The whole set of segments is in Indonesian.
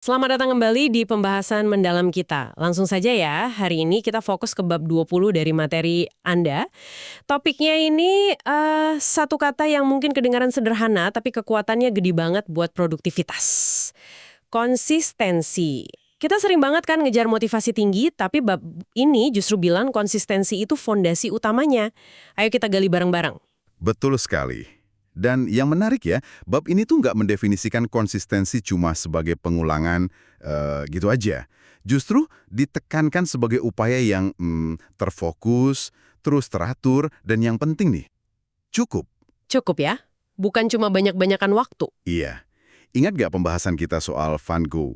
Selamat datang kembali di pembahasan mendalam kita. Langsung saja ya, hari ini kita fokus ke bab 20 dari materi Anda. Topiknya ini satu kata yang mungkin kedengaran sederhana, tapi kekuatannya gede banget buat produktivitas. Konsistensi. Kita sering banget kan ngejar motivasi tinggi, tapi bab ini justru bilang konsistensi itu fondasi utamanya. Ayo kita gali bareng-bareng. Betul sekali. Dan yang menarik ya, bab ini tuh nggak mendefinisikan konsistensi cuma sebagai pengulangan gitu aja. Justru ditekankan sebagai upaya yang terfokus, terus teratur, dan yang penting nih, cukup. Cukup ya? Bukan cuma banyak-banyakan waktu. Iya. Ingat nggak pembahasan kita soal Van Gogh?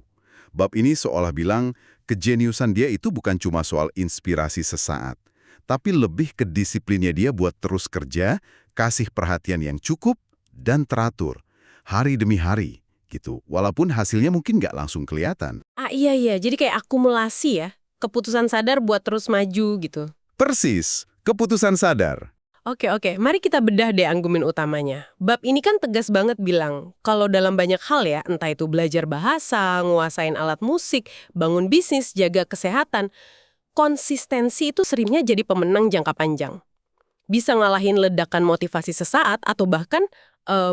Bab ini seolah bilang kejeniusan dia itu bukan cuma soal inspirasi sesaat, tapi lebih ke disiplinnya dia buat terus kerja, kasih perhatian yang cukup, dan teratur, hari demi hari, gitu. Walaupun hasilnya mungkin nggak langsung kelihatan. Iya, jadi kayak akumulasi ya, keputusan sadar buat terus maju gitu. Persis, keputusan sadar. Oke, mari kita bedah deh argumen utamanya. Bab ini kan tegas banget bilang, kalau dalam banyak hal ya, entah itu belajar bahasa, nguasain alat musik, bangun bisnis, jaga kesehatan, konsistensi itu seringnya jadi pemenang jangka panjang. Bisa ngalahin ledakan motivasi sesaat atau bahkan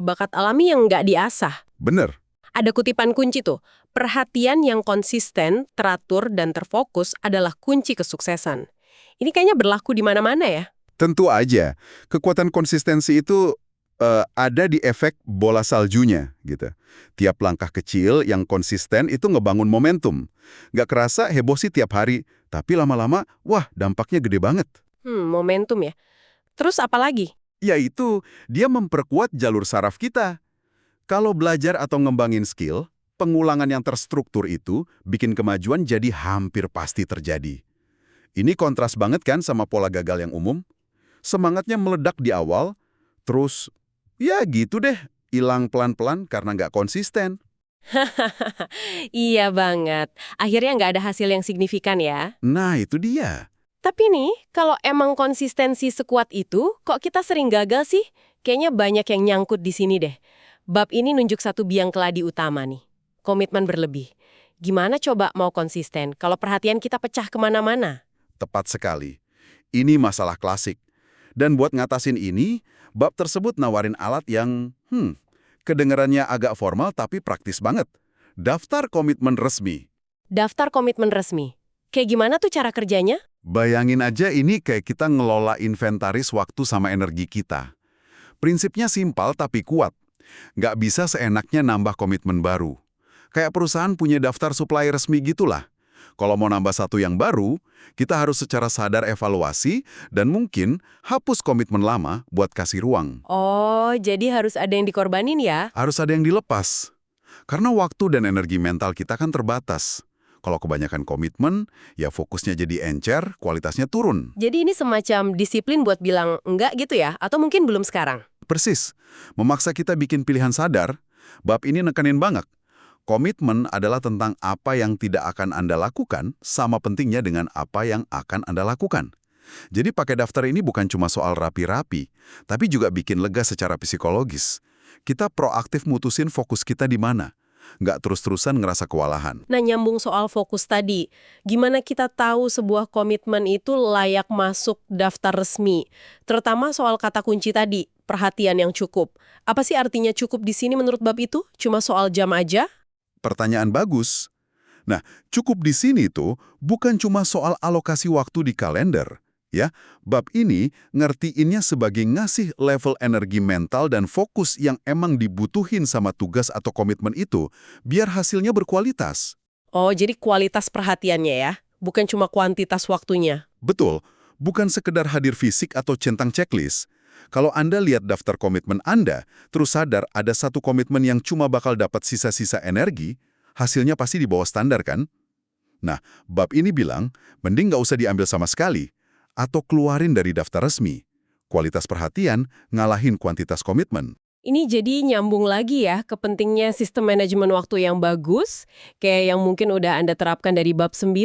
bakat alami yang nggak diasah. Bener. Ada kutipan kunci tuh, perhatian yang konsisten, teratur, dan terfokus adalah kunci kesuksesan. Ini kayaknya berlaku di mana-mana ya. Tentu aja, kekuatan konsistensi itu ada di efek bola saljunya, gitu. Tiap langkah kecil yang konsisten itu ngebangun momentum. Nggak kerasa heboh sih tiap hari, tapi lama-lama, wah dampaknya gede banget. Momentum ya. Terus apa lagi? Yaitu, dia memperkuat jalur saraf kita. Kalau belajar atau ngembangin skill, pengulangan yang terstruktur itu bikin kemajuan jadi hampir pasti terjadi. Ini kontras banget kan sama pola gagal yang umum? Semangatnya meledak di awal, terus ya gitu deh, hilang pelan-pelan karena nggak konsisten. Iya banget. Akhirnya nggak ada hasil yang signifikan ya. Nah, itu dia. Tapi nih, kalau emang konsistensi sekuat itu, kok kita sering gagal sih? Kayaknya banyak yang nyangkut di sini deh. Bab ini nunjuk satu biang keladi utama nih. Komitmen berlebih. Gimana coba mau konsisten kalau perhatian kita pecah kemana-mana? Tepat sekali. Ini masalah klasik. Dan buat ngatasin ini, bab tersebut nawarin alat yang, kedengarannya agak formal tapi praktis banget. Daftar komitmen resmi. Daftar komitmen resmi. Kayak gimana tuh cara kerjanya? Bayangin aja ini kayak kita ngelola inventaris waktu sama energi kita. Prinsipnya simpel tapi kuat. Nggak bisa seenaknya nambah komitmen baru. Kayak perusahaan punya daftar supply resmi gitulah. Kalau mau nambah satu yang baru, kita harus secara sadar evaluasi dan mungkin hapus komitmen lama buat kasih ruang. Oh, jadi harus ada yang dikorbanin ya? Harus ada yang dilepas. Karena waktu dan energi mental kita kan terbatas. Kalau kebanyakan komitmen, ya fokusnya jadi encer, kualitasnya turun. Jadi ini semacam disiplin buat bilang enggak gitu ya? Atau mungkin belum sekarang? Persis. Memaksa kita bikin pilihan sadar, bab ini nekenin banget. Komitmen adalah tentang apa yang tidak akan Anda lakukan, sama pentingnya dengan apa yang akan Anda lakukan. Jadi pakai daftar ini bukan cuma soal rapi-rapi, tapi juga bikin lega secara psikologis. Kita proaktif mutusin fokus kita di mana. Nggak terus-terusan ngerasa kewalahan. Nah, nyambung soal fokus tadi, gimana kita tahu sebuah komitmen itu layak masuk daftar resmi? Terutama soal kata kunci tadi, perhatian yang cukup. Apa sih artinya cukup di sini menurut bab itu? Cuma soal jam aja? Pertanyaan bagus. Nah, cukup di sini tuh bukan cuma soal alokasi waktu di kalender. Ya, bab ini ngertiinnya sebagai ngasih level energi mental dan fokus yang emang dibutuhin sama tugas atau komitmen itu, biar hasilnya berkualitas. Oh, jadi kualitas perhatiannya ya? Bukan cuma kuantitas waktunya? Betul, bukan sekedar hadir fisik atau centang checklist. Kalau Anda lihat daftar komitmen Anda, terus sadar ada satu komitmen yang cuma bakal dapat sisa-sisa energi, hasilnya pasti di bawah standar kan? Nah, bab ini bilang, mending nggak usah diambil sama sekali, atau keluarin dari daftar resmi. Kualitas perhatian ngalahin kuantitas komitmen. Ini jadi nyambung lagi ya ke pentingnya sistem manajemen waktu yang bagus, kayak yang mungkin udah Anda terapkan dari bab 9.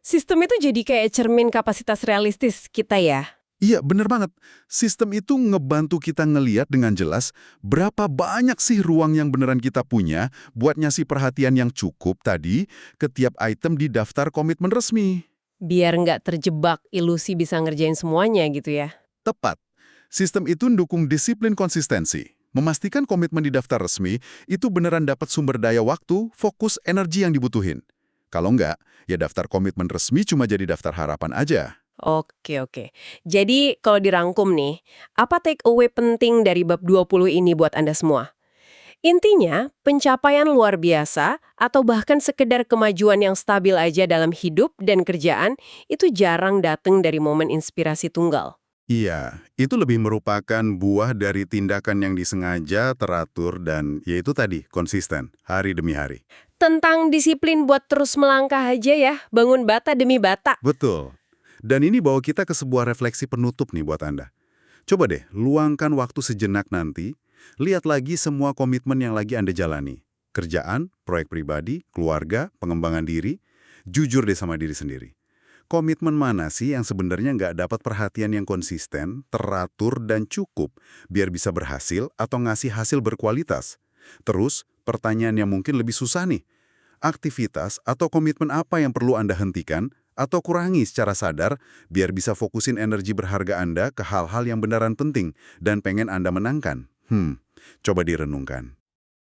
Sistem itu jadi kayak cermin kapasitas realistis kita ya. Iya, bener banget. Sistem itu ngebantu kita ngeliat dengan jelas berapa banyak sih ruang yang beneran kita punya buat ngasih perhatian yang cukup tadi ke tiap item di daftar komitmen resmi. Biar nggak terjebak ilusi bisa ngerjain semuanya gitu ya. Tepat. Sistem itu mendukung disiplin konsistensi. Memastikan komitmen di daftar resmi itu beneran dapat sumber daya waktu, fokus, energi yang dibutuhin. Kalau nggak, ya daftar komitmen resmi cuma jadi daftar harapan aja. Oke, oke. Jadi kalau dirangkum nih, apa take away penting dari bab 20 ini buat Anda semua? Intinya, pencapaian luar biasa atau bahkan sekedar kemajuan yang stabil aja dalam hidup dan kerjaan itu jarang datang dari momen inspirasi tunggal. Iya, itu lebih merupakan buah dari tindakan yang disengaja, teratur, dan yaitu tadi, konsisten, hari demi hari. Tentang disiplin buat terus melangkah aja ya, bangun bata demi bata. Betul. Dan ini bawa kita ke sebuah refleksi penutup nih buat Anda. Coba deh, luangkan waktu sejenak nanti, lihat lagi semua komitmen yang lagi Anda jalani. Kerjaan, proyek pribadi, keluarga, pengembangan diri, jujur deh sama diri sendiri. Komitmen mana sih yang sebenarnya nggak dapat perhatian yang konsisten, teratur, dan cukup biar bisa berhasil atau ngasih hasil berkualitas? Terus, pertanyaan yang mungkin lebih susah nih. Aktivitas atau komitmen apa yang perlu Anda hentikan atau kurangi secara sadar biar bisa fokusin energi berharga Anda ke hal-hal yang beneran penting dan pengen Anda menangkan? Coba direnungkan.